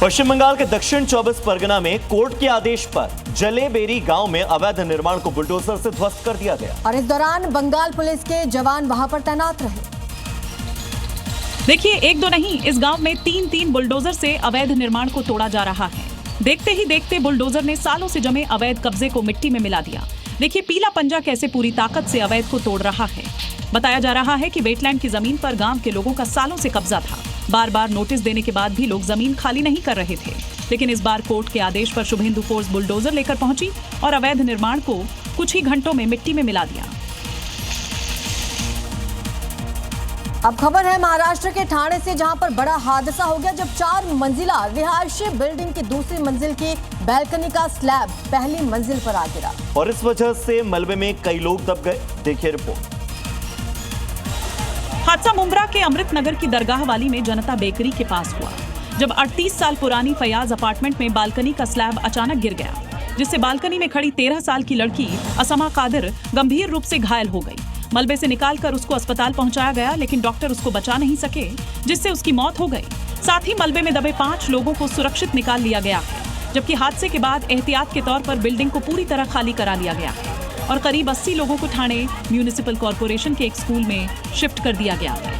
पश्चिम बंगाल के दक्षिण 24 परगना में कोर्ट के आदेश पर जलेबेरी गांव में अवैध निर्माण को बुलडोजर से ध्वस्त कर दिया गया और इस दौरान बंगाल पुलिस के जवान वहां पर तैनात रहे। देखिए, एक दो नहीं, इस गांव में तीन बुलडोजर से अवैध निर्माण को तोड़ा जा रहा है। देखते ही देखते बुलडोजर ने सालों से जमे अवैध कब्जे को मिट्टी में मिला दिया। देखिए पीला पंजा कैसे पूरी ताकत से अवैध को तोड़ रहा है। बताया जा रहा है कि वेटलैंड की जमीन पर गांव के लोगों का सालों से कब्जा था। बार बार नोटिस देने के बाद भी लोग जमीन खाली नहीं कर रहे थे, लेकिन इस बार कोर्ट के आदेश पर शुभेंदु फोर्स बुलडोजर लेकर पहुंची और अवैध निर्माण को कुछ ही घंटों में मिट्टी में मिला दिया। अब खबर है महाराष्ट्र के ठाणे से, जहां पर बड़ा हादसा हो गया जब 4 मंजिला रिहायशी बिल्डिंग की दूसरी मंजिल की बैल्कनी का स्लैब पहली मंजिल पर आ गिरा और इस वजह से मलबे में कई लोग दब गए। देखिए रिपोर्ट। हादसा मुंब्रा के अमृत नगर की दरगाह वाली में जनता बेकरी के पास हुआ, जब 38 साल पुरानी फयाज अपार्टमेंट में बालकनी का स्लैब अचानक गिर गया, जिससे बालकनी में खड़ी 13 साल की लड़की असमा कादिर गंभीर रूप से घायल हो गई। मलबे से निकालकर उसको अस्पताल पहुंचाया गया, लेकिन डॉक्टर उसको बचा नहीं सके, जिससे उसकी मौत हो गई। साथ ही मलबे में दबे 5 लोगों को सुरक्षित निकाल लिया गया है, जबकि हादसे के बाद एहतियात के तौर पर बिल्डिंग को पूरी तरह खाली करा लिया गया है और करीब 80 लोगों को ठाणे म्यूनिसिपल कॉर्पोरेशन के एक स्कूल में शिफ्ट कर दिया गया है।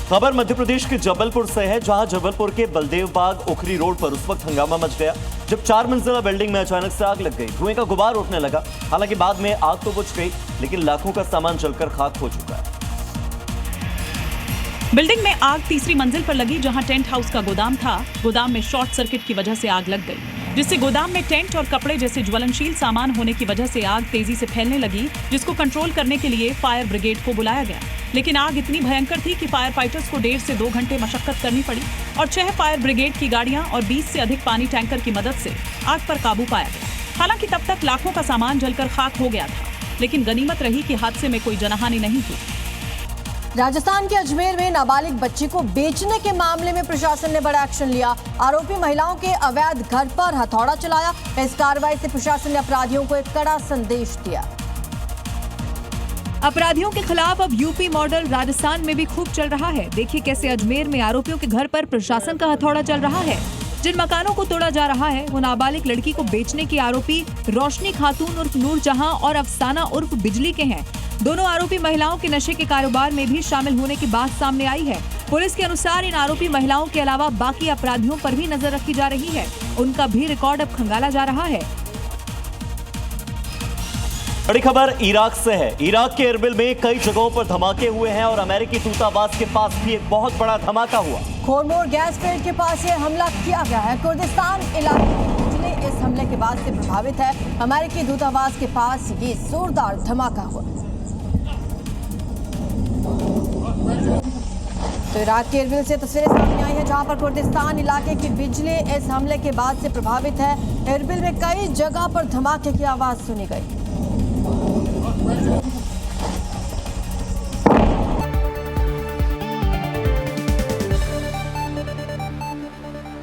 खबर मध्य प्रदेश के जबलपुर से है, जहां जबलपुर के बलदेव बाग ओखरी रोड पर उस वक्त हंगामा मच गया जब 4 मंजिला बिल्डिंग में अचानक से आग लग गई। धुएं का गुबार उठने लगा। हालांकि बाद में आग तो बुझ गई, लेकिन लाखों का सामान जलकर खाक हो चुका है। बिल्डिंग में आग तीसरी मंजिल पर लगी, जहां टेंट हाउस का गोदाम था। गोदाम में शॉर्ट सर्किट की वजह से आग लग गई, जिससे गोदाम में टेंट और कपड़े जैसे ज्वलनशील सामान होने की वजह से आग तेजी से फैलने लगी, जिसको कंट्रोल करने के लिए फायर ब्रिगेड को बुलाया गया। लेकिन आग इतनी भयंकर थी कि फायर फाइटर्स को 1.5 से 2 घंटे मशक्कत करनी पड़ी और 6 फायर ब्रिगेड की गाड़ियां और 20 से अधिक पानी टैंकर की मदद से आग पर काबू पाया गया। हालांकि तब तक लाखों का सामान जलकर खाक हो गया था, लेकिन गनीमत रही कि हादसे में कोई जनहानि नहीं हुई। राजस्थान के अजमेर में नाबालिग बच्ची को बेचने के मामले में प्रशासन ने बड़ा एक्शन लिया। आरोपी महिलाओं के अवैध घर पर हथौड़ा चलाया। इस कार्रवाई से प्रशासन ने अपराधियों को एक कड़ा संदेश दिया। अपराधियों के खिलाफ अब यूपी मॉडल राजस्थान में भी खूब चल रहा है। देखिए कैसे अजमेर में आरोपियों के घर पर प्रशासन का हथौड़ा चल रहा है। जिन मकानों को तोड़ा जा रहा है वो नाबालिग लड़की को बेचने के आरोपी रोशनी खातून उर्फ नूरजहां और अफसाना उर्फ बिजली के हैं। दोनों आरोपी महिलाओं के नशे के कारोबार में भी शामिल होने की बात सामने आई है। पुलिस के अनुसार इन आरोपी महिलाओं के अलावा बाकी अपराधियों पर भी नजर रखी जा रही है। उनका भी रिकॉर्ड अब खंगाला जा रहा है। बड़ी खबर इराक से है। इराक के एरबिल में कई जगहों पर धमाके हुए हैं और अमेरिकी दूतावास के पास भी एक बहुत बड़ा धमाका हुआ। खोरमोर गैस फील्ड के पास ये हमला किया गया है। कुर्दिस्तान इलाके इस हमले के बाद से प्रभावित है। अमेरिकी दूतावास के पास ये जोरदार धमाका हुआ। तो इराक के एरबिल से तस्वीरें सामने आई हैं, जहां पर कुर्दिस्तान इलाके की बिजली इस हमले के बाद से प्रभावित है। एरबिल में कई जगह पर धमाके की आवाज सुनी गई।